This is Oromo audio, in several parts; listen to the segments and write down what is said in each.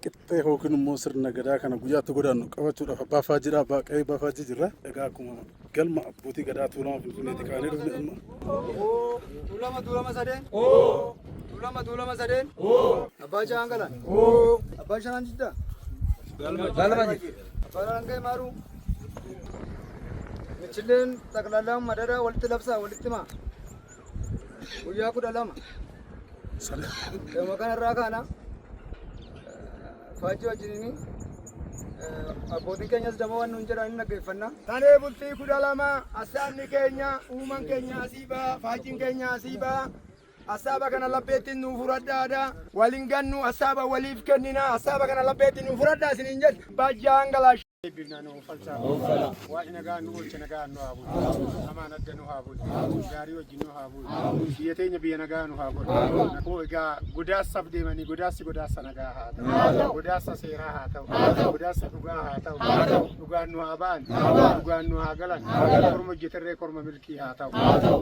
Qixxee yookiin immoo sirna gadaa kana guyyaatti godaannu qabachuudhaaf abbaa faajjiidha abbaa qe'ee abbaa faajjii jirra. Egaa akkuma galma abbootii gadaa tuulama Finfinneetti kaanee dhufne amma. Tuulama sadeen. Tuulama sadeen. Abbaa Jaangalaan. Abbaa Shanaan Jiddaa. Galma jira. Abbaa Rangee Maaruu. Michileen xaqlallaan madada walitti labsaa walitti himaa. Guyyaa 12. Gama kanarraa kaana. Faajjii wajjiniin abbootiin keenyas dama waan nuun jedhan dhaggeeffannaa. Tanee bultii 12 asaanni keenya uuman keenya asii ba'a faajjiin keenya asii ba'a. Asaaba kana labbeettiin nuuf fudhadhaadha. Waliin gannu asaaba waliif kennina. Asaaba kana labbeettiin nuuf fudhadhaa isiniin jedhu baajjaan galaash. Birnaan falsaa. Waan nagaan nu oolche nagaan nu haa bulu. Amaan adda nu haa bulu. Gaarii wajjin nu haa bulu. Biyya teenya biyya nagaa nu haa godhu. Egaa godaassaaf deemanii godaassa nagaa haa ta'u. Godaassa seeraa haa ta'u. Godaassa dhugaa haa ta'u. Dhugaan nu haa ba'an. Dhugaan nu haa galan. Korma hojjetarree korma milkii haa ta'u.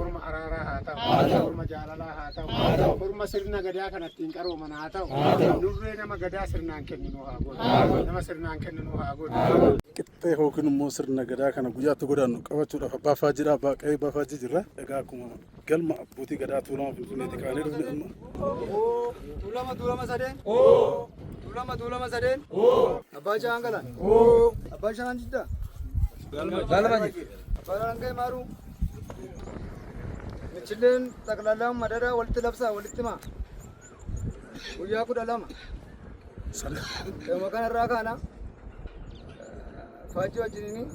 Korma araaraa haa ta'u. Korma jaalalaa haa ta'u. Korma sirna gadaa kanattiin qarooman haa ta'u. Nurree nama gadaa sirnaan kenninu haa godhu. Nama sirnaan kenninu haa godhu. Qixxee yookiin immoo sirna gadaa kana guyyaatti godaannu qabachuudhaaf abbaa faajjiidha abbaa qe'ee abbaa faajjii jirra. Egaa akkuma galma abbootii gadaa tuulama Finfinneetti kaanee dhufne amma. Tuulama sadeen. Tuulama sadeen. Abbaa Jaangalaan. Abbaa Shanaan Jiddaa. Galma jira. Abbaa Rangee Maaruu. Michileen xaqlallaan madada walitti labsaa walitti himaa. Guyyaa 12. Gama kanarraa kaana. Faajjii wajjiniin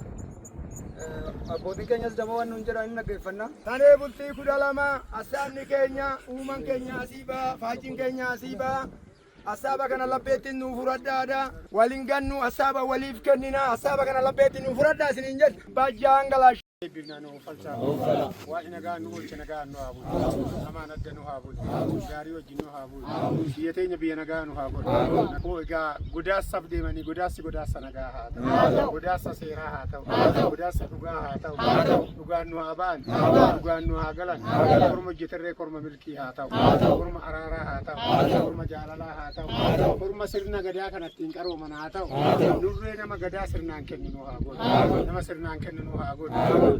abbootiin keenyas dama waan nuun jedhan dhaggeeffannaa. Tanee bultii 12 asaanni keenya uuman keenya asii ba'a faajjiin keenya asii ba'a. Asaaba kana labbeettiin nuuf fudhadhaadha. Waliin gannu asaaba waliif kennina. Asaaba kana labbeettiin nuuf fudhadhaa isiniin jedhu baajjaan galaash. Birnaan falsaa. Waan nagaan nu oolche nagaan nu haa bulu. Amaan adda nu haa bulu. Gaarii wajjin nu haa bulu. Biyya teenya biyya nagaa nu haa godhu. Egaa godaassaaf deemanii godaassa nagaa haa ta'u. Godaassa seeraa haa ta'u. Godaassa dhugaa haa ta'u. Dhugaan nu haa ba'an. Dhugaan nu haa galan. Korma hojjetarree korma milkii haa ta'u. Korma araaraa haa ta'u. Korma jaalalaa haa ta'u. Korma sirna gadaa kanattiin qarooman haa ta'u. Nurree nama gadaa sirnaan kenninu haa godhu. Nama sirnaan kenninu haa godhu.